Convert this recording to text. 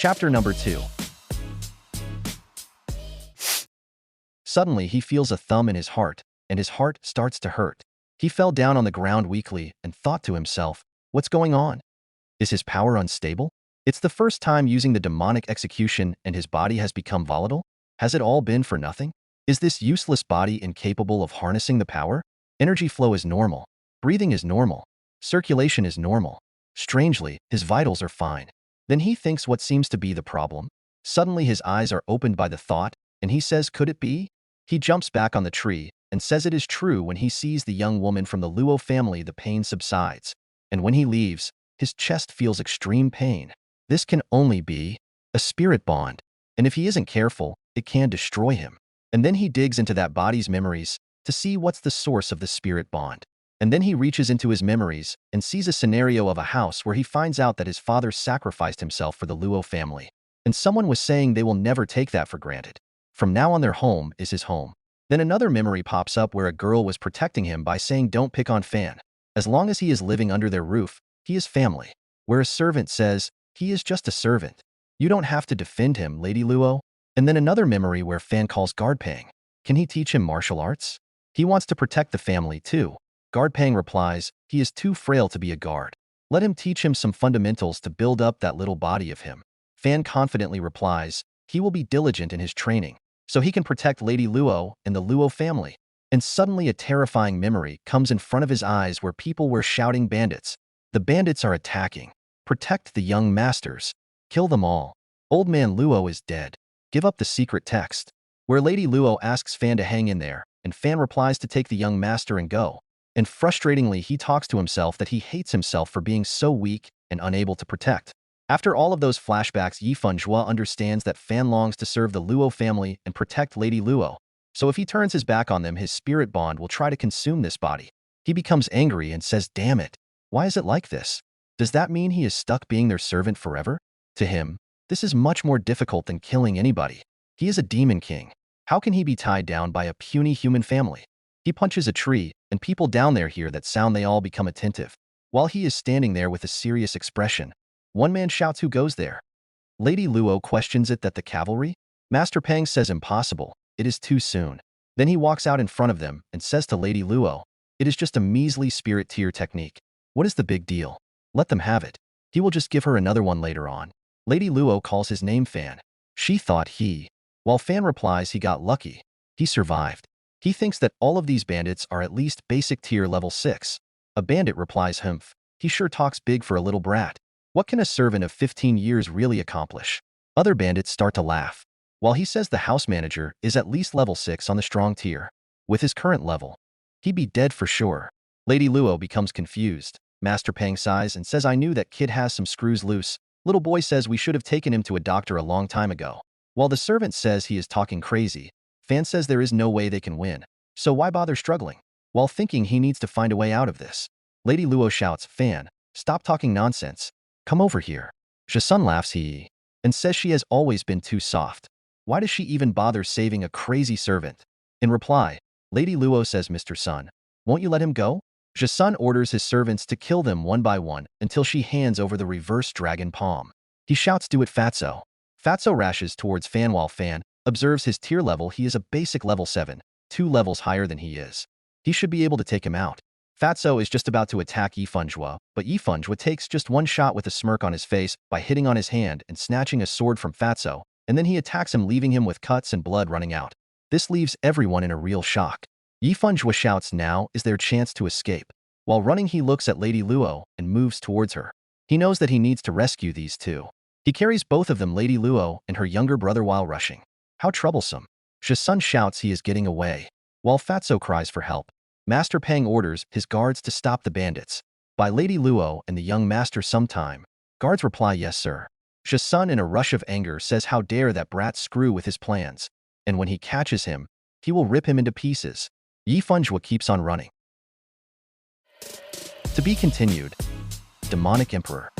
Chapter number 2. Suddenly, he feels a thumb in his heart, and his heart starts to hurt. He fell down on the ground weakly and thought to himself, what's going on? Is his power unstable? It's the first time using the demonic execution and his body has become volatile? Has it all been for nothing? Is this useless body incapable of harnessing the power? Energy flow is normal. Breathing is normal. Circulation is normal. Strangely, his vitals are fine. Then he thinks what seems to be the problem. Suddenly his eyes are opened by the thought, and he says, could it be? He jumps back on the tree and says it is true. When he sees the young woman from the Luo family, the pain subsides. And when he leaves, his chest feels extreme pain. This can only be a spirit bond. And if he isn't careful, it can destroy him. And then he digs into that body's memories to see what's the source of the spirit bond. And then he reaches into his memories and sees a scenario of a house where he finds out that his father sacrificed himself for the Luo family. And someone was saying they will never take that for granted. From now on, their home is his home. Then another memory pops up where a girl was protecting him by saying don't pick on Fan. As long as he is living under their roof, he is family. Where a servant says, he is just a servant. You don't have to defend him, Lady Luo. And then another memory where Fan calls Guardpang. Can he teach him martial arts? He wants to protect the family too. Guardpang replies, he is too frail to be a guard. Let him teach him some fundamentals to build up that little body of him. Fan confidently replies, he will be diligent in his training, so he can protect Lady Luo and the Luo family. And suddenly a terrifying memory comes in front of his eyes where people were shouting bandits. The bandits are attacking. Protect the young masters. Kill them all. Old man Luo is dead. Give up the secret text. Where Lady Luo asks Fan to hang in there, and Fan replies to take the young master and go. And frustratingly, he talks to himself that he hates himself for being so weak and unable to protect. After all of those flashbacks, Yifan Zhua understands that Fan longs to serve the Luo family and protect Lady Luo. So if he turns his back on them, his spirit bond will try to consume this body. He becomes angry and says, damn it, why is it like this? Does that mean he is stuck being their servant forever? To him, this is much more difficult than killing anybody. He is a demon king. How can he be tied down by a puny human family? He punches a tree, and people down there hear that sound. They all become attentive. While he is standing there with a serious expression, one man shouts, who goes there? Lady Luo questions it that the cavalry? Master Pang says impossible. It is too soon. Then he walks out in front of them and says to Lady Luo, it is just a measly spirit tier technique. What is the big deal? Let them have it. He will just give her another one later on. Lady Luo calls his name Fan. She thought he. While Fan replies he got lucky. He survived. He thinks that all of these bandits are at least basic tier level 6. A bandit replies, humph. He sure talks big for a little brat. What can a servant of 15 years really accomplish? Other bandits start to laugh. While he says the house manager is at least level 6 on the strong tier. With his current level, he'd be dead for sure. Lady Luo becomes confused. Master Pang sighs and says, I knew that kid has some screws loose. Little boy says we should have taken him to a doctor a long time ago. While the servant says he is talking crazy, Fan says there is no way they can win. So why bother struggling? While thinking he needs to find a way out of this, Lady Luo shouts, Fan, stop talking nonsense. Come over here. Jasun laughs and says she has always been too soft. Why does she even bother saving a crazy servant? In reply, Lady Luo says, Mr. Sun, won't you let him go? Jasun orders his servants to kill them one by one until she hands over the reverse dragon palm. He shouts, do it, Fatso. Fatso rushes towards Fan while Fan observes his tier level. He is a basic level 7, 2 levels higher than he is. He should be able to take him out. Fatso is just about to attack Yifan Zhua, but Yifan Zhua takes just one shot with a smirk on his face by hitting on his hand and snatching a sword from Fatso, and then he attacks him, leaving him with cuts and blood running out. This leaves everyone in a real shock. Yifan Zhua shouts, now is their chance to escape. While running, he looks at Lady Luo and moves towards her. He knows that he needs to rescue these two. He carries both of them, Lady Luo and her younger brother, while rushing. How troublesome. Jasun shouts he is getting away. While Fatso cries for help, Master Pang orders his guards to stop the bandits. By Lady Luo and the young master sometime. Guards reply, yes, sir. Jasun in a rush of anger says, how dare that brat screw with his plans. And when he catches him, he will rip him into pieces. Yifan Zhua keeps on running. To be continued. Demonic Emperor.